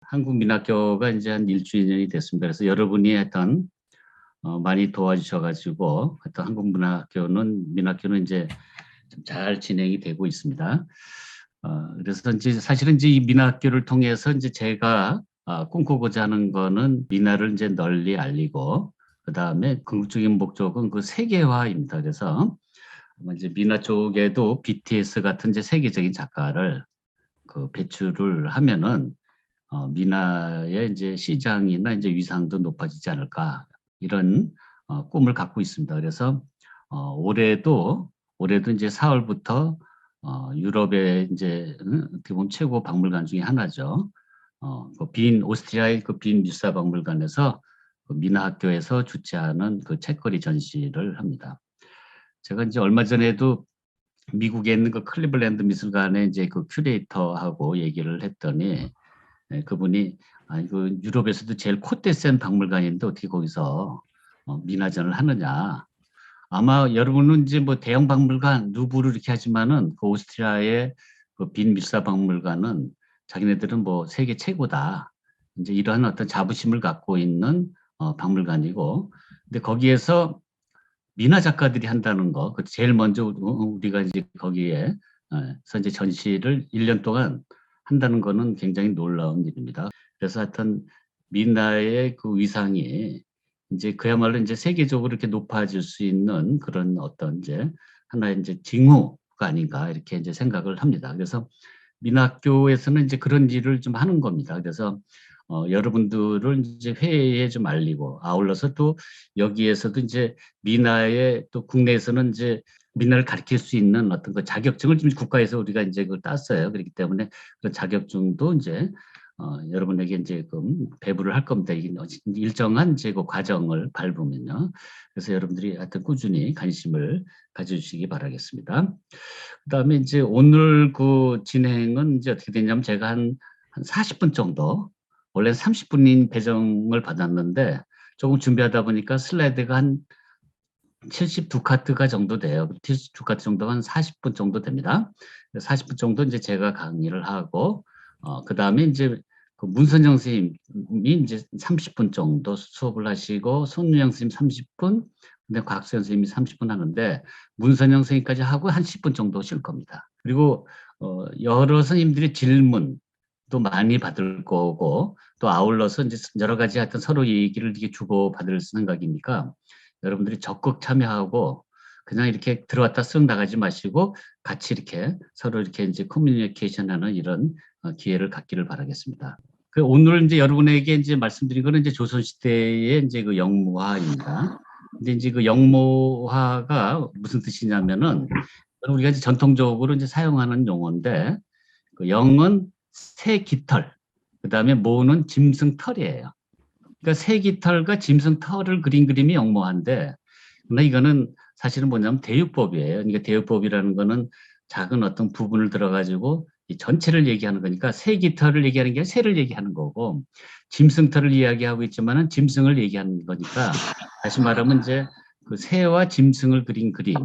한국민학교가 이제 한 일주일이 됐습니다. 그래서 여러분이 하여튼 많이 도와주셔가지고 하여튼 민학교는 이제 좀 잘 진행이 되고 있습니다. 그래서 이제 사실은 이제 이 민학교를 통해서 이제 제가 꿈꾸고자 하는 거는 민화를 이제 널리 알리고 그 다음에 궁극적인 목적은 그 세계화입니다. 그래서 이제 민화 쪽에도 BTS 같은 이제 세계적인 작가를 그 배출을 하면은 미나의 이제 시장이나 이제 위상도 높아지지 않을까 이런 꿈을 갖고 있습니다. 그래서 올해도 이제 4월부터 유럽의 이제 어떻게 보면 최고 박물관 중에 하나죠. 오스트리아의 그 빈 뮤사 박물관에서 그 미나 학교에서 주최하는 그 책거리 전시를 합니다. 제가 이제 얼마 전에도 미국에 있는 그 클리블랜드 미술관에 이제 그 큐레이터하고 얘기를 했더니 그분이 그 유럽에서도 제일 콧대 센 박물관인데 어떻게 거기서 민화전을 하느냐. 아마 여러분은 이제 뭐 대형 박물관 누부를 이렇게 하지만은 그 오스트리아의 그 빈 밀사 박물관은 자기네들은 뭐 세계 최고다. 이제 이러한 어떤 자부심을 갖고 있는 박물관이고, 근데 거기에서 민화 작가들이 한다는 거, 그 제일 먼저 우리가 이제 거기에 이제 전시를 1년 동안 한다는 거는 굉장히 놀라운 일입니다. 그래서 하여튼 민나의 그 위상이 이제 그야말로 이제 세계적으로 이렇게 높아질 수 있는 그런 어떤 이제 하나의 이제 징후가 아닌가 이렇게 이제 생각을 합니다. 그래서 민학교에서는 이제 그런 일을 좀 하는 겁니다. 그래서 여러분들을 이제 회의에 좀 알리고 아울러서 또 여기에서도 이제 민화의 또 국내에서는 이제 민화를 가르칠 수 있는 어떤 그 자격증을 지금 국가에서 우리가 이제 그걸 땄어요. 그렇기 때문에 그 자격증도 이제 여러분에게 이제 그 배부를 할 겁니다. 이게 일정한 이제 그 과정을 밟으면요. 그래서 여러분들이 하여튼 꾸준히 관심을 가져주시기 바라겠습니다. 그다음에 이제 오늘 그 진행은 이제 어떻게 되냐면 제가 한 40분 정도, 원래 30분인 배정을 받았는데 조금 준비하다 보니까 슬라이드가 한 72카트가 정도 돼요. 72카트 정도가 한 40분 정도 됩니다. 40분 정도 이제 제가 강의를 하고, 그 다음에 이제 그 문선영 선생님이 이제 30분 정도 수업을 하시고, 손윤영 선생님 30분, 근데 곽수현 선생님이 30분 하는데, 문선영 선생님까지 하고 한 10분 정도 쉴 겁니다. 그리고, 여러 선생님들이 질문도 많이 받을 거고, 또 아울러서 이제 여러 가지 하여튼 서로 얘기를 이렇게 주고 받을 생각이니까, 여러분들이 적극 참여하고 그냥 이렇게 들어왔다 쓱 나가지 마시고 같이 이렇게 서로 이렇게 이제 커뮤니케이션하는 이런 기회를 갖기를 바라겠습니다. 그 오늘 이제 여러분에게 이제 말씀드린 거는 이제 조선시대의 이제 그 영모화입니다. 근데 이제 그 영모화가 무슨 뜻이냐면은 우리가 이제 전통적으로 이제 사용하는 용어인데 그 영은 새 깃털, 그 다음에 모는 짐승 털이에요. 그러니까 새깃털과 짐승 털을 그린 그림이 영모한데, 그러나 이거는 사실은 뭐냐면 대유법이에요. 그러니까 대유법이라는 거는 작은 어떤 부분을 들어가지고 이 전체를 얘기하는 거니까 새깃털을 얘기하는 게 아니라 새를 얘기하는 거고, 짐승털을 이야기하고 있지만은 짐승을 얘기하는 거니까, 다시 말하면 이제 그 새와 짐승을 그린 그림,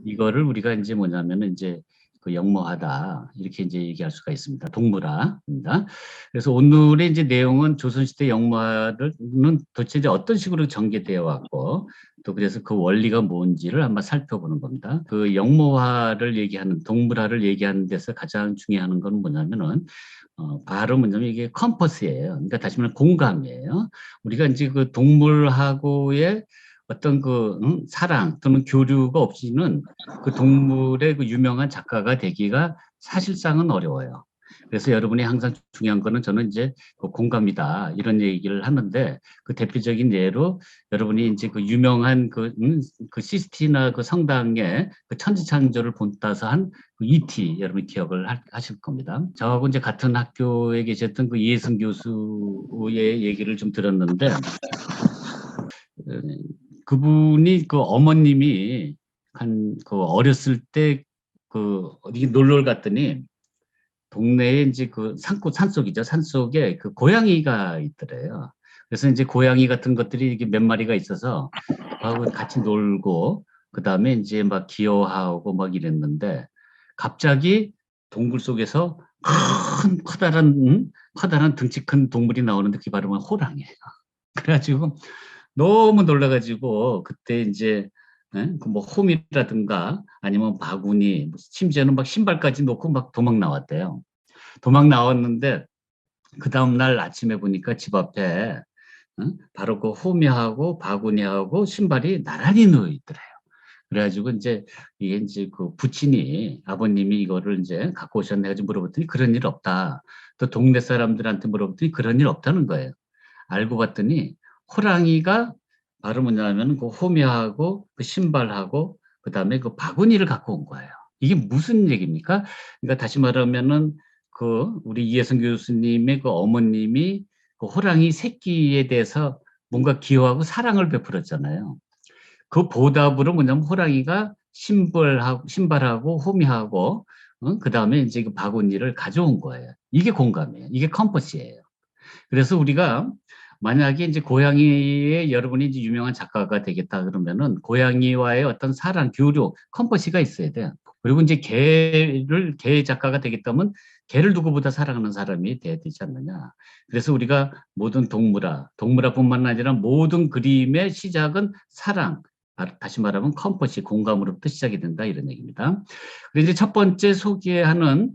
이거를 우리가 이제 뭐냐면은 이제 그 영모하다 이렇게 이제 얘기할 수가 있습니다. 동물화입니다. 그래서 오늘의 이제 내용은 조선시대 영모화는 도대체 이제 어떤 식으로 전개되어 왔고 또 그래서 그 원리가 뭔지를 한번 살펴보는 겁니다. 그 영모화를 얘기하는 동물화를 얘기하는 데서 가장 중요한 건 뭐냐면은 바로 뭐냐면 이게 컴퍼스예요. 그러니까 다시 말하면 공감이에요. 우리가 이제 그 동물하고의 어떤 그 사랑 또는 교류가 없이는 그 동물의 그 유명한 작가가 되기가 사실상은 어려워요. 그래서 여러분이 항상 중요한 거는 저는 이제 그 공감이다 이런 얘기를 하는데 그 대표적인 예로 여러분이 이제 그 유명한 그 시스티나 그 성당의 그 천지창조를 본따서 한그 E.T. 여러분 기억을 하실 겁니다. 저하고 이제 같은 학교에 계셨던 그 이해승 교수의 얘기를 좀 들었는데 그분이 그 어머님이 한 그 어렸을 때 그 어디 놀러 갔더니 동네에 이제 그 산속이죠. 산속에 그 고양이가 있더래요. 그래서 이제 고양이 같은 것들이 이게 몇 마리가 있어서 하고 같이 놀고 그 다음에 이제 막 귀여워하고 막 이랬는데 갑자기 동굴 속에서 커다란 덩치 큰 동물이 나오는데 그게 바로 호랑이에요. 그래가지고 너무 놀라가지고 그때 이제 그뭐 홈이라든가 아니면 바구니 심지어는 막 신발까지 놓고 막 도망 나왔대요. 도망 나왔는데 그 다음날 아침에 보니까 집 앞에 바로 그 홈이하고 바구니하고 신발이 나란히 놓여 있더래요. 그래가지고 이제 이게 이제 그 부친이 아버님이 이거를 이제 갖고 오셨네 가지고 물어봤더니 그런 일 없다. 또 동네 사람들한테 물어봤더니 그런 일 없다는 거예요. 알고 봤더니 호랑이가 바로 뭐냐면 그 호미하고 그 신발하고 그다음에 그 바구니를 갖고 온 거예요. 이게 무슨 얘기입니까? 그러니까 다시 말하면은 그 우리 이혜성 교수님의 그 어머님이 그 호랑이 새끼에 대해서 뭔가 기여하고 사랑을 베풀었잖아요. 그 보답으로 뭐냐면 호랑이가 신발하고 호미하고 그다음에 이제 그 바구니를 가져온 거예요. 이게 공감이에요. 이게 컴퍼스예요. 그래서 우리가 만약에 이제 고양이의 여러분이 이제 유명한 작가가 되겠다 그러면은 고양이와의 어떤 사랑, 교류, 컴퍼시가 있어야 돼요. 그리고 이제 개 작가가 되겠다면 개를 누구보다 사랑하는 사람이 돼야 되지 않느냐. 그래서 우리가 모든 동물화뿐만 아니라 모든 그림의 시작은 사랑, 다시 말하면 컴퍼시, 공감으로부터 시작이 된다 이런 얘기입니다. 그리고 이제 첫 번째 소개하는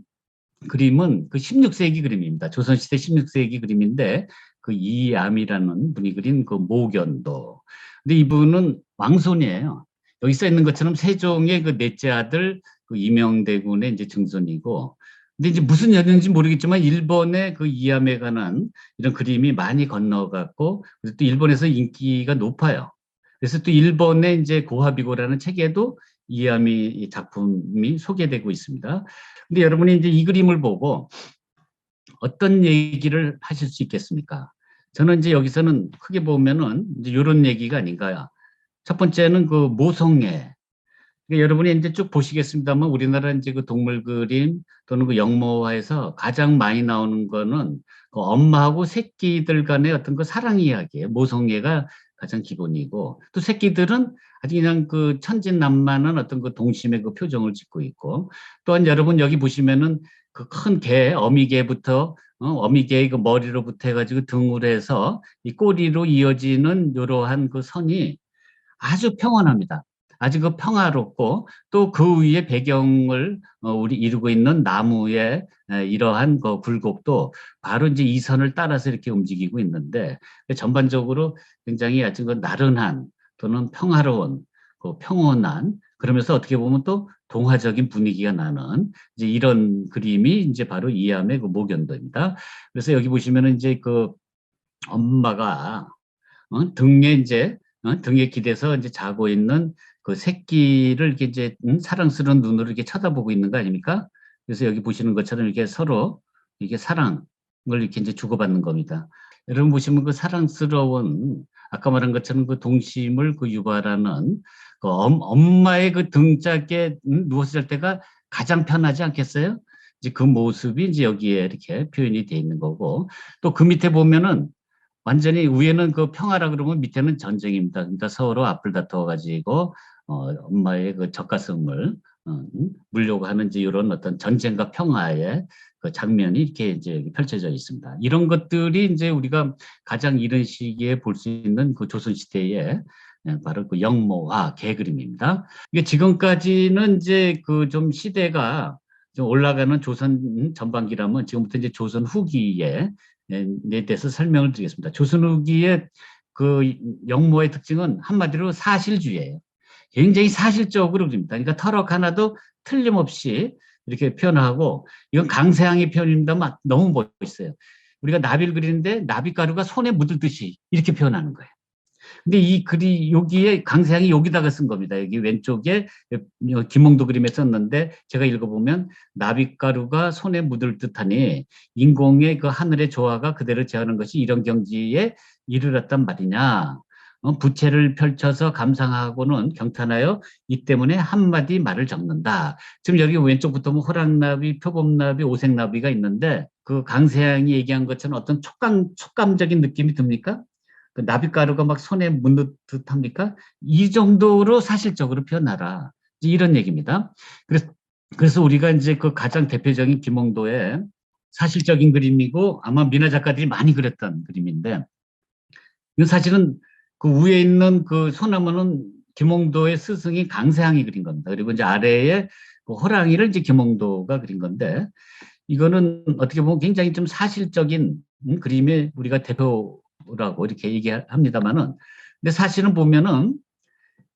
그림은 그 16세기 그림입니다. 조선시대 16세기 그림인데 그 이암이라는 분이 그린 그 모견도. 근데 이분은 왕손이에요. 여기 써 있는 것처럼 세종의 그 넷째 아들 그 이명대군의 이제 증손이고. 근데 이제 무슨 연인지 모르겠지만 일본의 그 이암에 관한 이런 그림이 많이 건너갔고 그래서 또 일본에서 인기가 높아요. 그래서 또 일본의 이제 고화비고라는 책에도 이암이 작품이 소개되고 있습니다. 근데 여러분이 이제 이 그림을 보고 어떤 얘기를 하실 수 있겠습니까? 저는 이제 여기서는 크게 보면은 이제 이런 얘기가 아닌가요? 첫 번째는 그 모성애. 그러니까 여러분이 이제 쭉 보시겠습니다만 우리나라 이제 그 동물 그림 또는 그 영모화에서 가장 많이 나오는 거는 그 엄마하고 새끼들 간의 어떤 그 사랑 이야기예요. 모성애가 가장 기본이고 또 새끼들은 아주 그냥 그 천진난만한 어떤 그 동심의 그 표정을 짓고 있고 또한 여러분 여기 보시면은 그 큰 개, 어미개부터 어미개의 그 머리로부터 해가지고 등으로 해서 이 꼬리로 이어지는 이러한 그 선이 아주 평온합니다. 아주 그 평화롭고 또 그 위에 배경을 우리 이루고 있는 나무의 이러한 그 굴곡도 바로 이제 이 선을 따라서 이렇게 움직이고 있는데 전반적으로 굉장히 아주 그 나른한 또는 평화로운 그 평온한 그러면서 어떻게 보면 또 동화적인 분위기가 나는 이제 이런 그림이 이제 바로 이암의 그 모견도입니다. 그래서 여기 보시면은 이제 그 엄마가 등에 이제 등에 기대서 이제 자고 있는 그 새끼를 이렇게 이제 사랑스러운 눈으로 이렇게 쳐다보고 있는 거 아닙니까? 그래서 여기 보시는 것처럼 이렇게 서로 이게 사랑을 이렇게 이제 주고받는 겁니다. 여러분 보시면 그 사랑스러운 아까 말한 것처럼 그 동심을 그 유발하는 그 엄마의 그 등짝에 누워서 잘 때가 가장 편하지 않겠어요? 이제 그 모습이 이제 여기에 이렇게 표현이 돼 있는 거고 또 그 밑에 보면은 완전히 위에는 그 평화라 그러면 밑에는 전쟁입니다. 그러니까 서로 앞을 다퉈 가지고 엄마의 그 젖가슴을 물려고 하는 이런 어떤 전쟁과 평화의 그 장면이 이렇게 이제 펼쳐져 있습니다. 이런 것들이 이제 우리가 가장 이런 시기에 볼 수 있는 그 조선 시대의 바로 그 영모와 개그림입니다. 이게 지금까지는 이제 그 좀 시대가 좀 올라가는 조선 전반기라면 지금부터 이제 조선 후기에 네 대해서 설명을 드리겠습니다. 조선 후기의 그 영모의 특징은 한마디로 사실주의예요. 굉장히 사실적으로 그립니다. 그러니까 터럭 하나도 틀림없이 이렇게 표현하고 이건 강세항의 표현입니다만 너무 멋있어요. 우리가 나비를 그리는데 나비가루가 손에 묻을듯이 이렇게 표현하는 거예요. 근데 이 글이 여기에 강세양이 여기다가 쓴 겁니다. 여기 왼쪽에 김홍도 그림에 썼는데 제가 읽어보면 나빗가루가 손에 묻을 듯하니 인공의 그 하늘의 조화가 그대로 제하는 것이 이런 경지에 이르렀단 말이냐. 부채를 펼쳐서 감상하고는 경탄하여 이 때문에 한마디 말을 적는다. 지금 여기 왼쪽부터 뭐 호랑나비, 표범나비, 오색나비가 있는데 그 강세양이 얘기한 것처럼 어떤 촉감적인 느낌이 듭니까? 그 나빗가루가 막 손에 묻는 듯 합니까? 이 정도로 사실적으로 표현하라. 이런 얘기입니다. 그래서 우리가 이제 그 가장 대표적인 김홍도의 사실적인 그림이고 아마 미나 작가들이 많이 그렸던 그림인데, 이건 사실은 그 위에 있는 그 소나무는 김홍도의 스승이 강세항이 그린 겁니다. 그리고 이제 아래에 그 호랑이를 이제 김홍도가 그린 건데, 이거는 어떻게 보면 굉장히 좀 사실적인 그림의 우리가 대표라고 이렇게 얘기합니다만은, 근데 사실은 보면은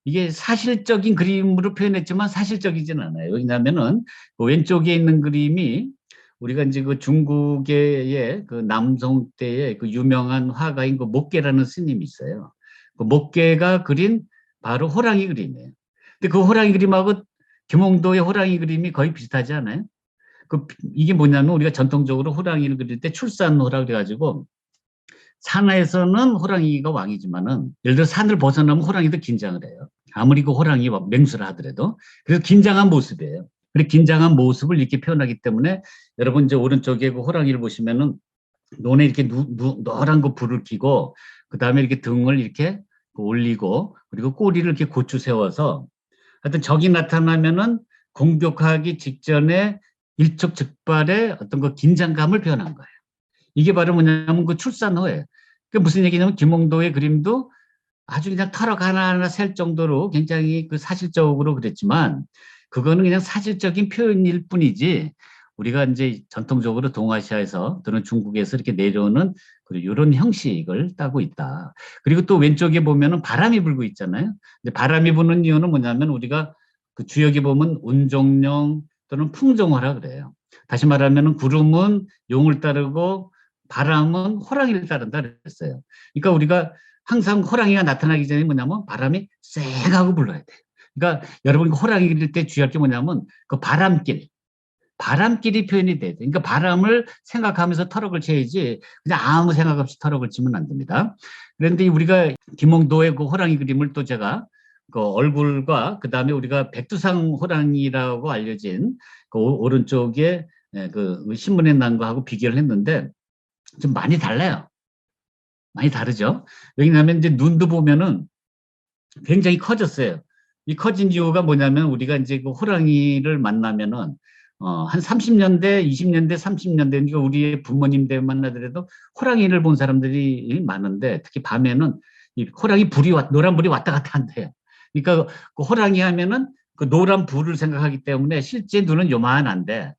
이게 사실적인 그림으로 표현했지만 사실적이진 않아요. 왜냐하면은 그 왼쪽에 있는 그림이 우리가 이제 그 중국의 그 남송 때의 그 유명한 화가인 그 목계라는 스님이 있어요. 그 목계가 그린 바로 호랑이 그림이에요. 근데 그 호랑이 그림하고 김홍도의 호랑이 그림이 거의 비슷하지 않아요? 이게 뭐냐면 우리가 전통적으로 호랑이를 그릴 때 출산호라 그래가지고 산하에서는 호랑이가 왕이지만은 예를 들어 산을 벗어나면 호랑이도 긴장을 해요. 아무리 그 호랑이 맹수를 하더라도. 그래서 긴장한 모습이에요. 그리고 긴장한 모습을 이렇게 표현하기 때문에 여러분 이제 오른쪽에 그 호랑이를 보시면은 눈에 이렇게 노란 거 불을 켜고 그다음에 이렇게 등을 이렇게 올리고 그리고 꼬리를 이렇게 고추 세워서 하여튼 적이 나타나면은 공격하기 직전에 일촉즉발의 어떤 그 긴장감을 표현한 거예요. 이게 바로 뭐냐면 그 출산호예요. 그 무슨 얘기냐면 김홍도의 그림도 아주 그냥 털어 하나하나 셀 정도로 굉장히 그 사실적으로 그랬지만 그거는 그냥 사실적인 표현일 뿐이지 우리가 이제 전통적으로 동아시아에서 또는 중국에서 이렇게 내려오는 이런 형식을 따고 있다. 그리고 또 왼쪽에 보면은 바람이 불고 있잖아요. 근데 바람이 부는 이유는 뭐냐면 우리가 그 주역에 보면 운종령 또는 풍종호라 그래요. 다시 말하면은 구름은 용을 따르고 바람은 호랑이를 따른다 그랬어요. 그러니까 우리가 항상 호랑이가 나타나기 전에 뭐냐면 바람이 쌩하고 불러야 돼요. 그러니까 여러분 호랑이 그릴 때 주의할 게 뭐냐면 그 바람길이 표현이 돼야 돼. 그러니까 바람을 생각하면서 터럭을 쳐야지 그냥 아무 생각 없이 터럭을 치면 안 됩니다. 그런데 우리가 김홍도의 그 호랑이 그림을 또 제가 그 얼굴과 그 다음에 우리가 백두산 호랑이라고 알려진 그 오른쪽에 그 신문에 난 거하고 비교를 했는데 좀 많이 달라요. 많이 다르죠. 왜냐하면 이제 눈도 보면은 굉장히 커졌어요. 이 커진 이유가 뭐냐면 우리가 이제 그 호랑이를 만나면은 한 30년대, 20년대, 30년대 그러니까 우리의 부모님들 만나더라도 호랑이를 본 사람들이 많은데 특히 밤에는 이 호랑이 노란 불이 왔다 갔다 한대요. 그러니까 그 호랑이 하면은 그 노란 불을 생각하기 때문에 실제 눈은 요만한데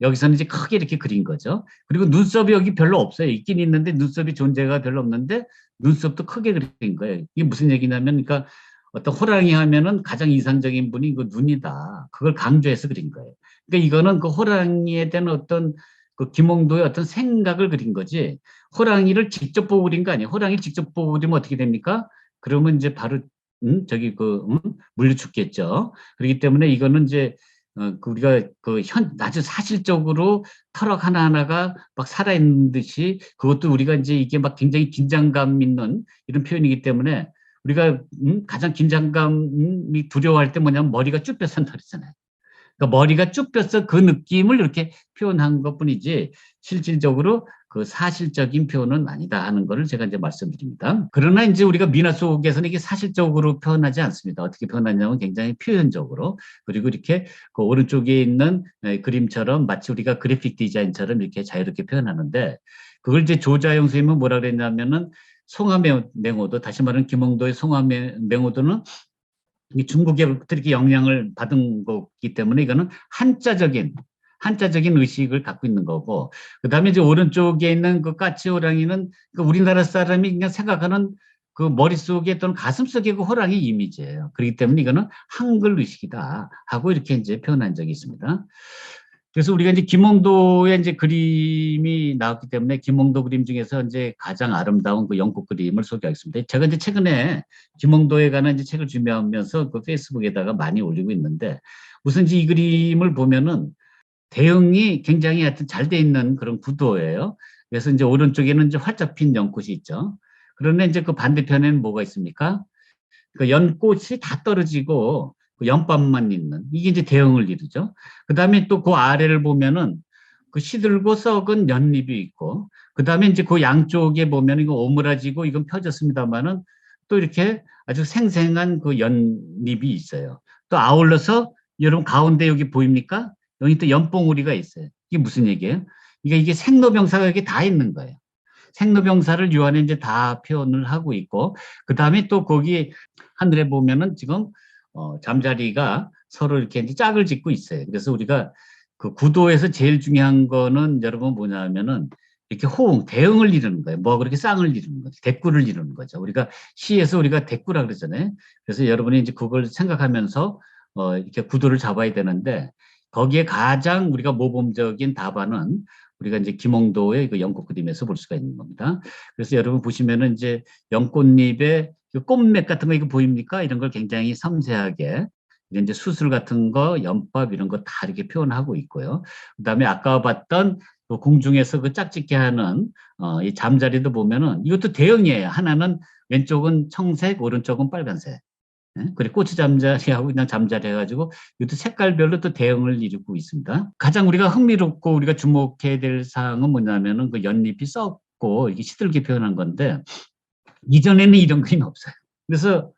여기서는 이제 크게 이렇게 그린 거죠. 그리고 눈썹이 여기 별로 없어요. 있긴 있는데 눈썹이 존재가 별로 없는데 눈썹도 크게 그린 거예요. 이게 무슨 얘기냐면, 그러니까 어떤 호랑이 하면은 가장 이상적인 분이 그 눈이다. 그걸 강조해서 그린 거예요. 그러니까 이거는 그 호랑이에 대한 어떤 그 김홍도의 어떤 생각을 그린 거지. 호랑이를 직접 보고 그린 거 아니에요. 호랑이를 직접 보고 그리면 어떻게 됩니까? 그러면 이제 바로 물려 죽겠죠. 그렇기 때문에 이거는 이제 그 우리가 아주 사실적으로 터럭 하나하나가 막 살아있는 듯이 그것도 우리가 이제 이게 막 굉장히 긴장감 있는 이런 표현이기 때문에 우리가 가장 긴장감이 두려워할 때 뭐냐면 머리가 쭉 펴서 털이잖아요. 그러니까 머리가 쭉 펴서 그 느낌을 이렇게 표현한 것 뿐이지 실질적으로 그 사실적인 표현은 아니다 하는 것을 제가 이제 말씀드립니다. 그러나 이제 우리가 미나 속에서는 이게 사실적으로 표현하지 않습니다. 어떻게 표현하냐면 굉장히 표현적으로 그리고 이렇게 그 오른쪽에 있는 그림처럼 마치 우리가 그래픽 디자인처럼 이렇게 자유롭게 표현하는데 그걸 이제 조자영 선생님은 뭐라 그랬냐면은 송화맹오도 다시 말하면 김홍도의 송화맹오도는 중국에부터 이렇게 영향을 받은 거기 때문에 이거는 한자적인 의식을 갖고 있는 거고, 그 다음에 이제 오른쪽에 있는 그 까치호랑이는 그 우리나라 사람이 그냥 생각하는 그 머릿속에 또는 가슴속에 그 호랑이 이미지예요. 그렇기 때문에 이거는 한글 의식이다 하고 이렇게 이제 표현한 적이 있습니다. 그래서 우리가 이제 김홍도의 이제 그림이 나왔기 때문에 김홍도 그림 중에서 이제 가장 아름다운 그 영국 그림을 소개하겠습니다. 제가 이제 최근에 김홍도에 관한 이제 책을 준비하면서 그 페이스북에다가 많이 올리고 있는데 우선 이제 이 그림을 보면은 대응이 굉장히 하여튼 잘 돼 있는 그런 구도예요. 그래서 이제 오른쪽에는 이제 활짝 핀 연꽃이 있죠. 그런데 이제 그 반대편에는 뭐가 있습니까? 그 연꽃이 다 떨어지고 그 연밥만 있는 이게 이제 대형을 이루죠. 그 다음에 또 그 아래를 보면은 그 시들고 썩은 연잎이 있고 그 다음에 이제 그 양쪽에 보면 이거 오므라지고 이건 펴졌습니다만은 또 이렇게 아주 생생한 그 연잎이 있어요. 또 아울러서 여러분 가운데 여기 보입니까? 여기 또 연봉우리가 있어요. 이게 무슨 얘기예요? 그러니까 이게 생로병사가 이게 다 있는 거예요. 생로병사를 요 안에 이제 다 표현을 하고 있고, 그 다음에 또 거기 하늘에 보면은 지금 잠자리가 서로 이렇게 이제 짝을 짓고 있어요. 그래서 우리가 그 구도에서 제일 중요한 거는 여러분 뭐냐면은 이렇게 호응, 대응을 이루는 거예요. 뭐 그렇게 쌍을 이루는 거죠. 대꾸를 이루는 거죠. 우리가 시에서 우리가 대꾸라 그러잖아요. 그래서 여러분이 이제 그걸 생각하면서 이렇게 구도를 잡아야 되는데 거기에 가장 우리가 모범적인 답안은 우리가 이제 김홍도의 그 연꽃 그림에서 볼 수가 있는 겁니다. 그래서 여러분 보시면은 이제 연꽃잎에 그 꽃맥 같은 거 이거 보입니까? 이런 걸 굉장히 섬세하게 이제 수술 같은 거, 연밥 이런 거 다 이렇게 표현하고 있고요. 그다음에 아까 봤던 그 공중에서 그 짝짓기 하는 이 잠자리도 보면은 이것도 대형이에요. 하나는 왼쪽은 청색, 오른쪽은 빨간색. 예? 그리고 고추 잠자리하고 그냥 잠자리 해가지고 이것도 색깔별로 또 대응을 이루고 있습니다. 가장 우리가 흥미롭고 우리가 주목해야 될 사항은 뭐냐면은 그 연잎이 썩고 이게 시들게 표현한 건데 이전에는 이런 그림이 없어요. 그래서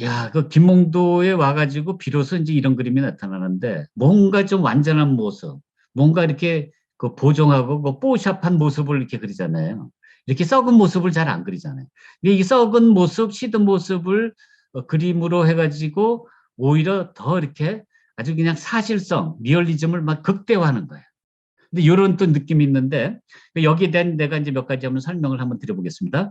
야, 그 김몽도에 와가지고 비로소 이제 이런 그림이 나타나는데 뭔가 좀 완전한 모습, 뭔가 이렇게 그 보정하고 그 뽀샵한 모습을 이렇게 그리잖아요. 이렇게 썩은 모습을 잘 안 그리잖아요. 근데 이 썩은 모습, 시든 모습을 그림으로 해가지고 오히려 더 이렇게 아주 그냥 사실성, 리얼리즘을 막 극대화하는 거예요. 근데 이런 또 느낌이 있는데 여기에 대한 내가 이제 몇 가지 한번 설명을 한번 드려보겠습니다.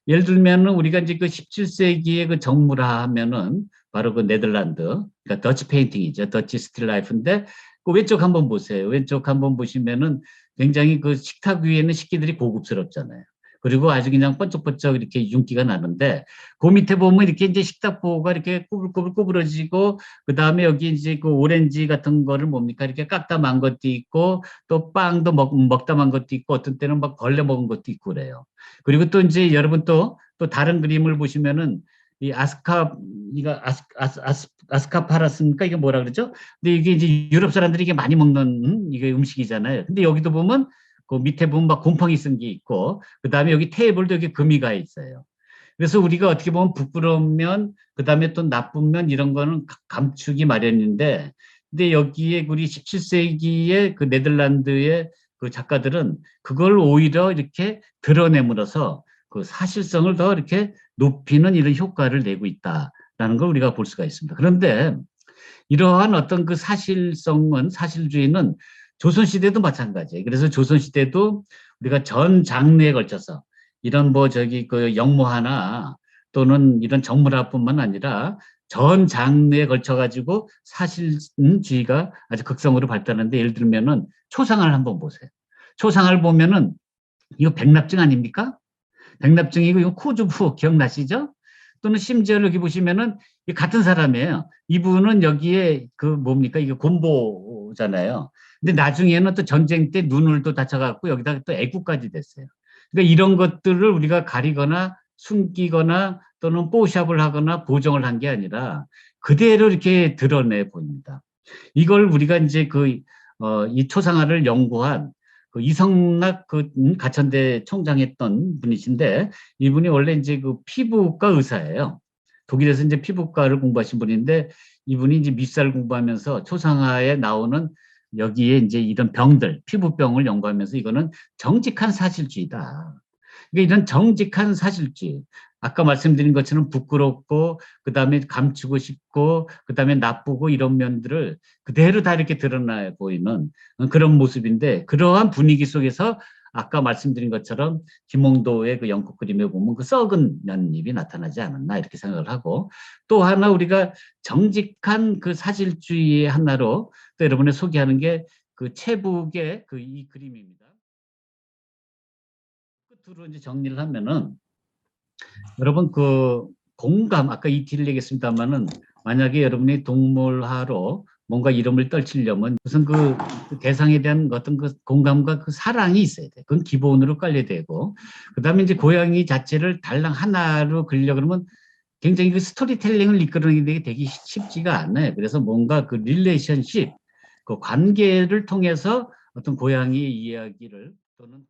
예를 들면은 우리가 이제 그 17세기의 그 정물화 하면은 바로 그 네덜란드, 그러니까 더치 페인팅이죠. 더치 스틸 라이프인데 그 왼쪽 한번 보세요. 왼쪽 한번 보시면은 굉장히 그 식탁 위에 있는 식기들이 고급스럽잖아요. 그리고 아주 그냥 번쩍번쩍 이렇게 윤기가 나는데 그 밑에 보면 이렇게 이제 식탁보가 이렇게 꾸불꾸불 구부러지고 그 다음에 여기 이제 그 오렌지 같은 거를 뭡니까 이렇게 깎다 만 것도 있고 또 빵도 먹다 만 것도 있고 어떤 때는 막 벌레 먹은 것도 있고 그래요. 그리고 또 이제 여러분 또 다른 그림을 보시면은 이 이가 아스카파라스니까 이게 뭐라 그러죠? 근데 이게 이제 유럽 사람들이 이게 많이 먹는 이게 음식이잖아요. 근데 여기도 보면 그 밑에 보면 막 곰팡이 쓴 게 있고 그 다음에 여기 테이블도 여기 금이 가 있어요. 그래서 우리가 어떻게 보면 부끄러우면 그 다음에 또 나쁜 면 이런 거는 감추기 마련인데 근데 여기에 우리 17세기의 그 네덜란드의 그 작가들은 그걸 오히려 이렇게 드러내므로써 그 사실성을 더 이렇게 높이는 이런 효과를 내고 있다라는 걸 우리가 볼 수가 있습니다. 그런데 이러한 어떤 그 사실성은 사실주의는 조선시대도 마찬가지예요. 그래서 조선시대도 우리가 전 장르에 걸쳐서 이런 뭐 저기 그 영모하나 또는 이런 정물화뿐만 아니라 전 장르에 걸쳐가지고 사실주의가 아주 극성으로 발달하는데 예를 들면은 초상화를 한번 보세요. 초상화를 보면은 이거 백납증 아닙니까? 백납증이고 이거 코주부 기억나시죠? 또는 심지어 여기 보시면은 같은 사람이에요. 이분은 여기에 그 뭡니까 이게 곰보잖아요. 근데 나중에는 또 전쟁 때 눈을 또 다쳐갖고 여기다가 또 애구까지 됐어요. 그러니까 이런 것들을 우리가 가리거나 숨기거나 또는 뽀샵을 하거나 보정을 한 게 아니라 그대로 이렇게 드러내 보입니다. 이걸 우리가 이제 이 초상화를 연구한 그 이성락 가천대 총장했던 분이신데 이분이 원래 이제 그 피부과 의사예요. 독일에서 이제 피부과를 공부하신 분인데 이분이 이제 밑살 공부하면서 초상화에 나오는 여기에 이제 이런 병들, 피부병을 연구하면서 이거는 정직한 사실주의다. 그러니까 이런 정직한 사실주의. 아까 말씀드린 것처럼 부끄럽고 그다음에 감추고 싶고 그다음에 나쁘고 이런 면들을 그대로 다 이렇게 드러나 보이는 그런 모습인데 그러한 분위기 속에서 아까 말씀드린 것처럼 김홍도의 그 연꽃 그림에 보면 그 썩은 연잎이 나타나지 않았나 이렇게 생각을 하고 또 하나 우리가 정직한 그 사실주의의 하나로 또 여러분에 소개하는 게 그 채북의 그 이 그림입니다. 끝으로 이제 정리를 하면은 여러분 그 공감 아까 이티를 얘기했습니다만은 만약에 여러분이 동물하러 뭔가 이름을 떨치려면 우선 그 대상에 대한 어떤 그 공감과 그 사랑이 있어야 돼. 그건 기본으로 깔려야 되고 그다음에 이제 고양이 자체를 달랑 하나로 그리려 그러면 굉장히 그 스토리텔링을 이끌어내는 게 되게 쉽지가 않아요. 그래서 뭔가 그 릴레이션십 그 관계를 통해서 어떤 고양이의 이야기를 또는